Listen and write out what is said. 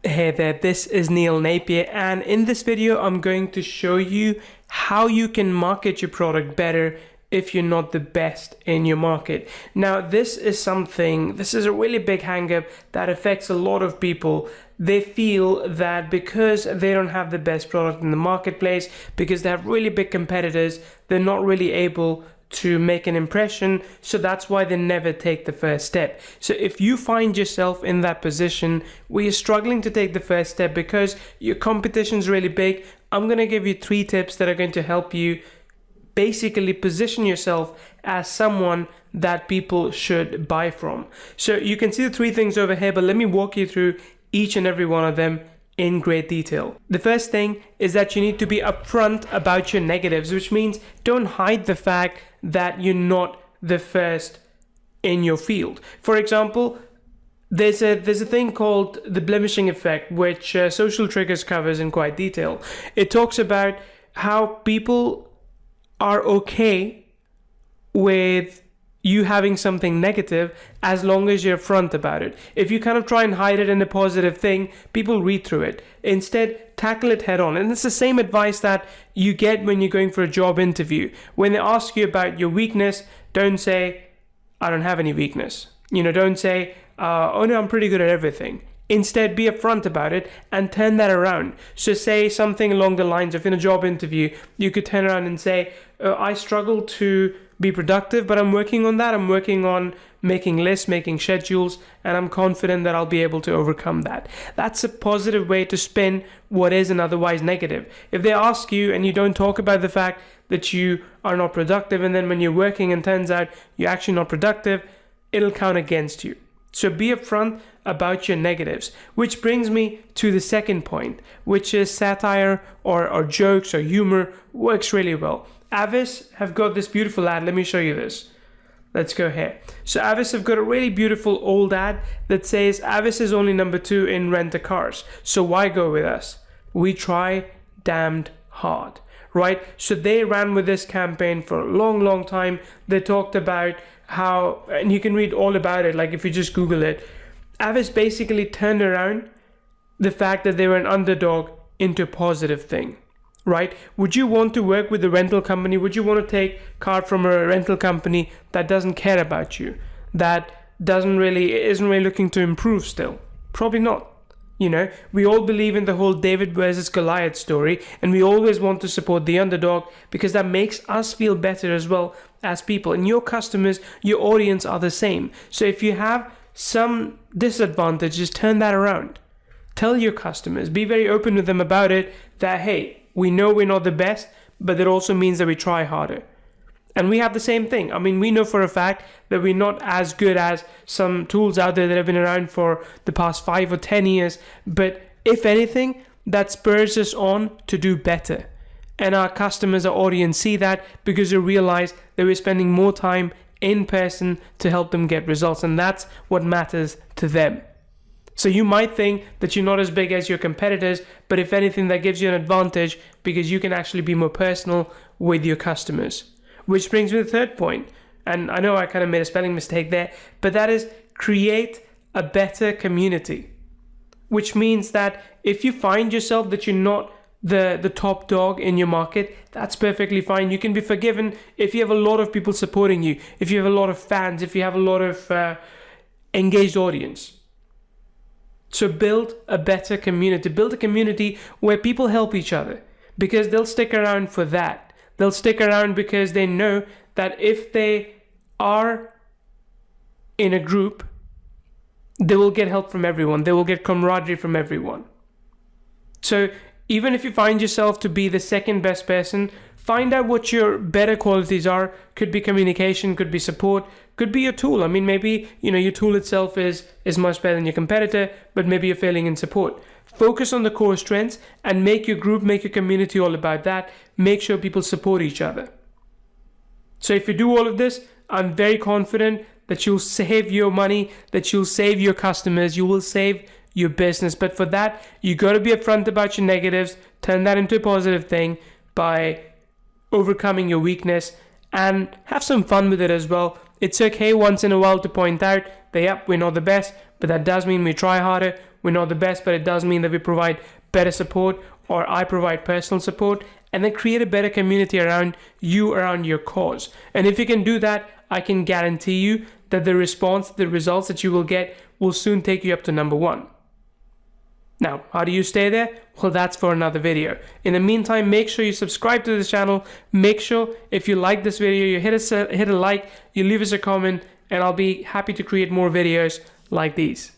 Hey there, this is Neil Napier, and in this video I'm going to show you how you can market your product better if you're not the best in your market. Now this is a really big hang-up that affects a lot of people. They feel that because they don't have the best product in the marketplace, because they have really big competitors, they're not really able to make an impression, so that's why they never take the first step. So if you find yourself in that position where you're struggling to take the first step because your competition's really big, I'm going to give you 3 tips that are going to help you basically position yourself as someone that people should buy from. So you can see the 3 things over here, but let me walk you through each and every one of them in great detail. The first thing is that you need to be upfront about your negatives, which means don't hide the fact that you're not the first in your field. For example, there's a thing called the blemishing effect, which Social Triggers covers in quite detail. It talks about how people are okay with you having something negative as long as you're upfront about it. If you kind of try and hide it in a positive thing, people read through it. Instead, tackle it head on. And it's the same advice that you get when you're going for a job interview. When they ask you about your weakness, don't say, I don't have any weakness. Don't say, oh no, I'm pretty good at everything. Instead, be upfront about it and turn that around. So say something along the lines of, in a job interview, you could turn around and say, I struggle to be productive, but I'm working on that. I'm working on making lists, making schedules, and I'm confident that I'll be able to overcome that. That's a positive way to spin what is an otherwise negative. If they ask you and you don't talk about the fact that you are not productive, and then when you're working and turns out you're actually not productive, it'll count against you. So be upfront about your negatives, which brings me to the second point, which is satire or jokes or humor works really well. Avis have got this beautiful ad. Let me show you this. Let's go here. So Avis have got a really beautiful old ad that says Avis is only number 2 in rent-a-cars. So why go with us? We try damned hard, right? So they ran with this campaign for a long time. They talked about how, and you can read all about it, like if you just Google it, Avis basically turned around the fact that they were an underdog into a positive thing. Right? Would you want to work with a rental company? Would you want to take car from a rental company that doesn't care about you, that isn't really looking to improve still? Probably not. We all believe in the whole David versus Goliath story, and we always want to support the underdog because that makes us feel better as well as people. And your customers, your audience are the same. So if you have some disadvantage, just turn that around. Tell your customers, be very open with them about it, that hey, we know we're not the best, but that also means that we try harder. And we have the same thing. I mean, we know for a fact that we're not as good as some tools out there that have been around for the past 5 or 10 years. But if anything, that spurs us on to do better. And our customers, our audience see that because they realize that we're spending more time in person to help them get results. And that's what matters to them. So you might think that you're not as big as your competitors, but if anything, that gives you an advantage because you can actually be more personal with your customers. Which brings me to the third point. And I know I kind of made a spelling mistake there, but that is create a better community. Which means that if you find yourself that you're not the top dog in your market, that's perfectly fine. You can be forgiven if you have a lot of people supporting you, if you have a lot of fans, if you have a lot of engaged audience. So build a better community. Build a community where people help each other because they'll stick around for that. They'll stick around because they know that if they are in a group, they will get help from everyone. They will get camaraderie from everyone. So even if you find yourself to be the second best person, find out what your better qualities are. Could be communication, could be support, could be your tool. I mean, maybe, your tool itself is much better than your competitor, but maybe you're failing in support. Focus on the core strengths and make your group, make your community all about that. Make sure people support each other. So if you do all of this, I'm very confident that you'll save your money, that you'll save your customers, you will save your business. But for that, you got to be upfront about your negatives, turn that into a positive thing by overcoming your weakness, and have some fun with it as well. It's okay once in a while to point out that, yep, we're not the best, but that does mean we try harder. We're not the best, but it does mean that we provide better support, or I provide personal support, and then create a better community around you, around your cause. And if you can do that, I can guarantee you that the response, the results that you will get will soon take you up to number one. Now, how do you stay there? Well, that's for another video. In the meantime, make sure you subscribe to this channel. Make sure if you like this video, you hit a like, you leave us a comment, and I'll be happy to create more videos like these.